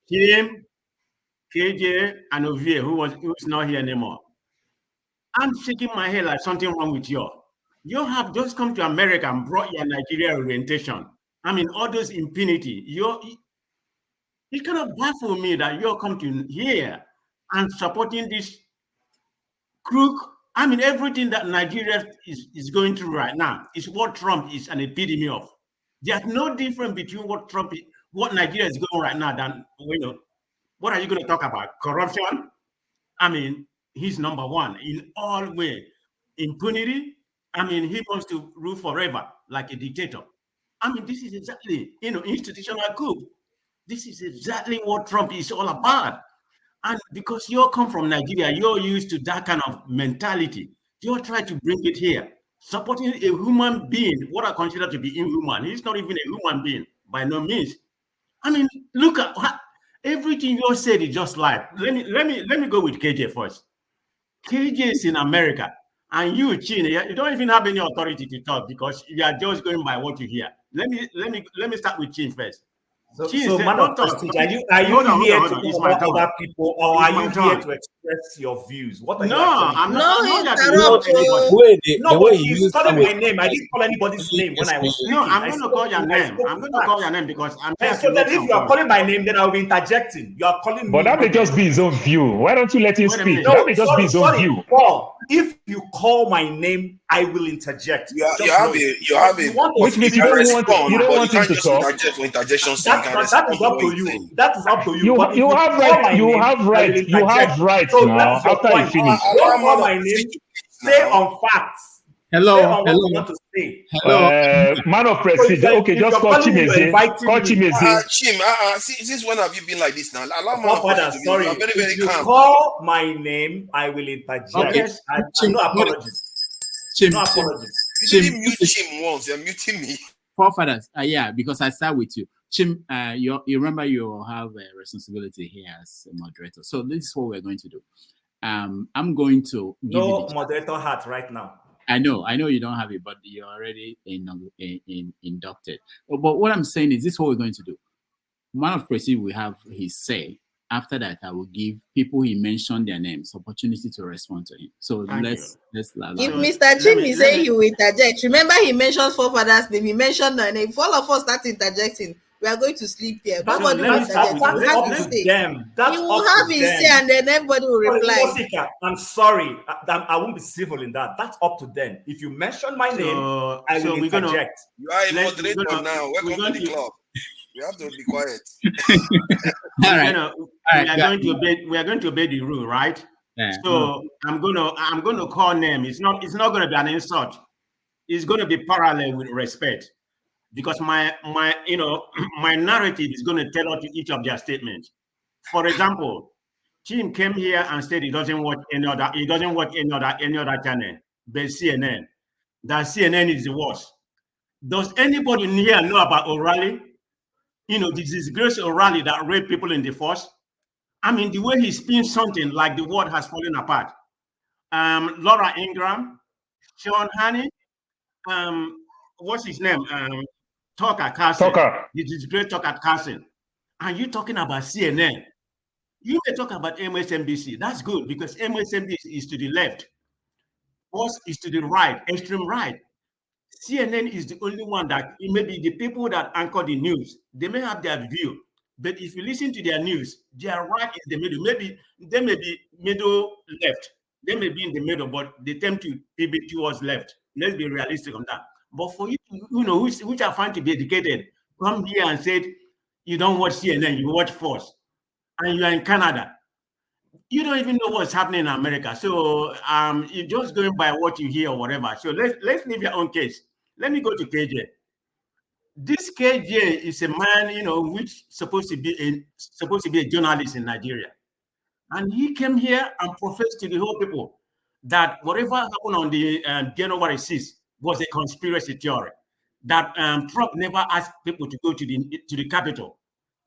Kim, KJ, and Ovie, who's not here anymore. I'm shaking my head like something wrong with you. You have just come to America and brought your Nigeria orientation. I mean, all those impunity. It kind of baffles me that you're come to here and supporting this crook. I mean, everything that Nigeria is going through right now is what Trump is an epitome of. There's no difference between what Nigeria is going right now than, what are you going to talk about? Corruption? I mean, he's number one in all way. Impunity? I mean, he wants to rule forever like a dictator. I mean, this is exactly, institutional coup. This is exactly what Trump is all about. And because you come from Nigeria, you're used to that kind of mentality. You're trying to bring it here. Supporting a human being, what I consider to be inhuman. He's not even a human being, by no means. I mean, look at everything you said is just like. Let me go with KJ first. KJ is in America, and you, Chin, you don't even have any authority to talk because you are just going by what you hear. Let me start with Chin first. So man of prestige, are you here to talk about other people, or are you here to express your views? What are you I'm not anybody. No, but he's calling my name. I didn't call anybody's name when I was speaking. No, I'm going to call your name. I'm going to call your name because I'm here. So then if you are calling my name, then I'll be interjecting. You are calling me. But that may just be his own view. Why don't you let him speak? No, that may just be his own view. Paul, if you call my name, I will interject. You have a which means you don't want him to talk. That is up to you. That is up to you. You have right. You have right now. After you finish, don't call my name. Stay on facts. Hello. Man of prestige. Okay, just call Chimeze. Call Chimeze. Chim, since when have you been like this now? Allow me. Sorry. If you call my name, I will interject. Okay. No apologies. Chim. No apologies. You didn't mute Chim once. You're muting me. Forefathers. Yeah, because I start with you. Chim, you remember you have a responsibility here as a moderator. So this is what we're going to do. I'm going to give no moderator hat right now. I know you don't have it, but you're already inducted. But what I'm saying is this is what we're going to do. Man of Prestige will have his say. After that, I will give people he mentioned their names opportunity to respond to him. So let's if Mr. Chim is saying he will interject, remember he mentioned forefathers' name, he mentioned their name. If all of us start interjecting, we are going to sleep here. Nobody will interject. He will have his say and then everybody will reply. I'm sorry. I won't be civil in that. That's up to them. If you mention my name, I will interject. You are a moderator now. Welcome to the club. You have to be quiet. We are going to obey the rule, right? Yeah. So I'm going to call name. It's not going to be an insult. It's going to be parallel with respect, because my narrative is going to tell out each of their statements. For example, Tim came here and said he doesn't watch any other channel but CNN. That CNN is the worst. Does anybody in here know about O'Reilly? The disgrace O'Reilly that raped people in the force. I mean, the way he spins something like the world has fallen apart. Laura Ingraham, Sean Hannity, what's his name? Tucker Carlson. The disgrace Tucker Carlson. And you talking about CNN. You may talk about MSNBC. That's good because MSNBC is to the left. Us is to the right, extreme right. CNN is the only one that maybe the people that anchor the news, they may have their view, but if you listen to their news, they are right in the middle. Maybe they may be middle left. They may be in the middle, but they tend to pivot towards left. Let's be realistic on that. But for you, which are found to be educated, come here and said you don't watch CNN, you watch Fox, and you are in Canada. You don't even know what's happening in America. So you're just going by what you hear or whatever. So let's leave your own case. Let me go to KJ. This KJ is a man, which supposed to be a journalist in Nigeria. And he came here and professed to the whole people that whatever happened on the January 6th was a conspiracy theory. That Trump never asked people to go to the Capitol.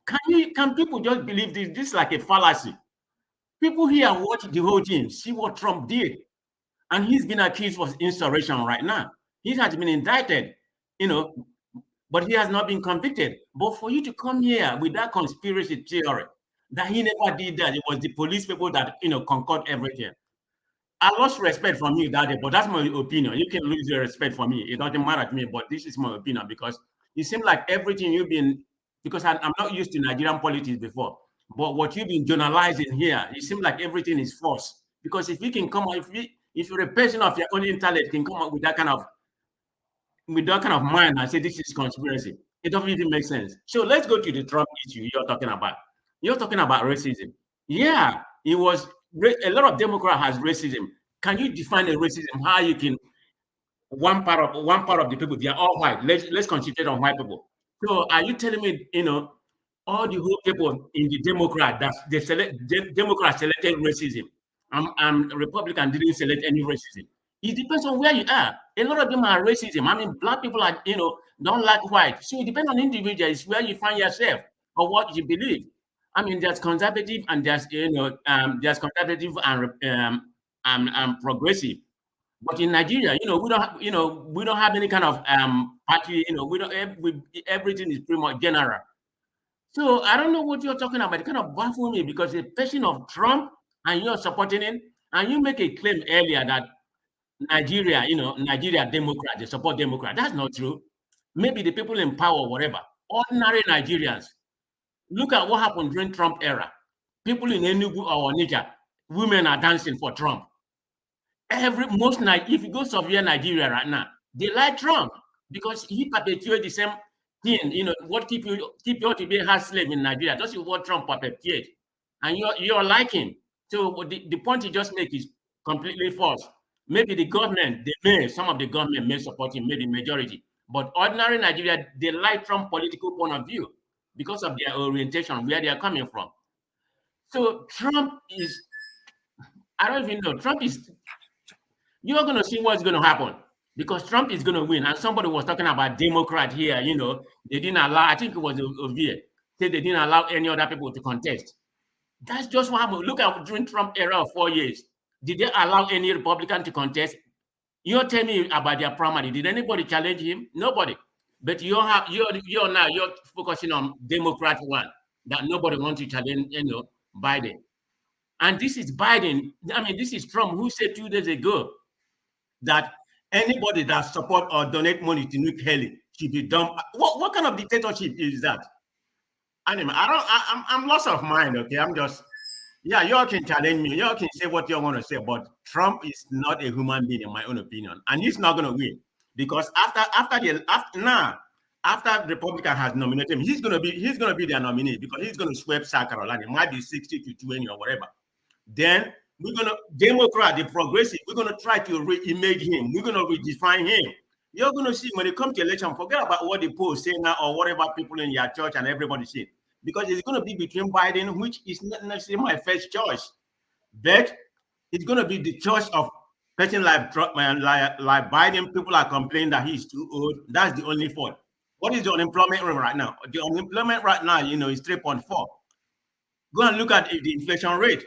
Can people just believe this? This is like a fallacy. People here watch the whole thing, see what Trump did. And he's been accused of insurrection right now. He has been indicted, but he has not been convicted. But for you to come here with that conspiracy theory that he never did that. It was the police people that, concord everything. I lost respect from you that day, but that's my opinion. You can lose your respect for me. It doesn't matter to me, but this is my opinion because it seems like everything you've been, because I'm not used to Nigerian politics before, but what you've been journalizing here, it seems like everything is false. Because if you can come up, if you're a person of your own intellect, can come up with that kind of mind and say this is conspiracy, it doesn't even make sense. So let's go to the Trump issue you're talking about. You're talking about racism. Yeah, it was a lot of Democrat has racism. Can you define a racism? How you can one part of the people, they are all white. Let's concentrate on white people. So are you telling me, all the whole people in the Democrat that Democrat selected racism, and Republican didn't select any racism? It depends on where you are. A lot of them are racism. I mean, black people are, don't like white. So it depends on individuals where you find yourself or what you believe. I mean, there's conservative and there's there's conservative and progressive. But in Nigeria, we don't have any kind of party. We don't. Everything is pretty much general. So I don't know what you're talking about. It kind of baffles me because a person of Trump and you're supporting him, and you make a claim earlier that Nigeria, Nigeria Democrat, they support Democrat. That's not true. Maybe the people in power, whatever, ordinary Nigerians. Look at what happened during Trump era. People in Enugu or Onitsha, women are dancing for Trump. If you go survey Nigeria right now, they like Trump because he perpetuates the same thing. What keep you to be a slave in Nigeria? That's what Trump perpetuates, and you're like him. So the point you just make is completely false. Maybe the government, some of the government may support him, maybe majority, but ordinary Nigeria, they like Trump political point of view because of their orientation, where they are coming from. So Trump is, I don't even know, you're going to see what's going to happen because Trump is going to win. And somebody was talking about Democrat here, they didn't allow, I think it was Ovia, said they didn't allow any other people to contest. That's just what happened. Look at during Trump era of 4 years. Did they allow any Republican to contest? You're telling me about their primary. Did anybody challenge him? Nobody. But you're focusing on Democrat one that nobody wants to challenge, Biden. And this is Biden. I mean, this is Trump who said 2 days ago that anybody that support or donate money to nuke Haley should be dumb. What kind of dictatorship is that? Anyway, I'm lost of mind. Okay, I'm just. Yeah, y'all can challenge me. Y'all can say what you want to say, but Trump is not a human being, in my own opinion, and he's not going to win because after the Republican has nominated him, he's going to be their nominee because he's going to sweep South Carolina. It might be 60-20 or whatever. Then we're going to Democrat, the progressive. We're going to try to re-image him. We're going to redefine him. You're going to see when it comes to election, forget about what the polls say now or whatever people in your church and everybody say. Because it's going to be between Biden, which is not necessarily my first choice, but it's going to be the choice of person like Trump, like Biden. People are complaining that he's too old. That's the only fault. What is the unemployment rate right now? The unemployment right now, is 3.4. Go and look at the inflation rate.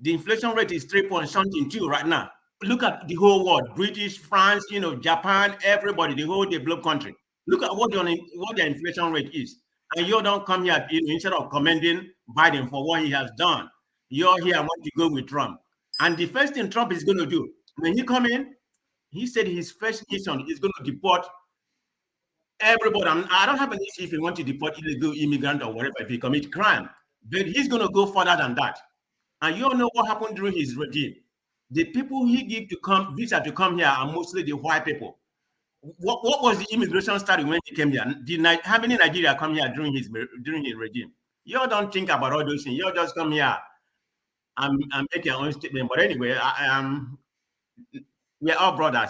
The inflation rate is 3.something2 right now. Look at the whole world: British, France, Japan, everybody, the whole developed country. Look at what their inflation rate is. And you don't come here, instead of commending Biden for what he has done, you're here want to go with Trump. And the first thing Trump is going to do, when he come in, he said his first mission is going to deport everybody. I don't have an issue if he wants to deport illegal immigrant or whatever, if he commit crime. But he's going to go further than that. And you all know what happened during his regime. The people he gave visa to come here are mostly the white people. What was the immigration study when he came here? How many Nigeria come here during his regime? You all don't think about all those things. You all just come here and make your own statement. But anyway, we're all brothers.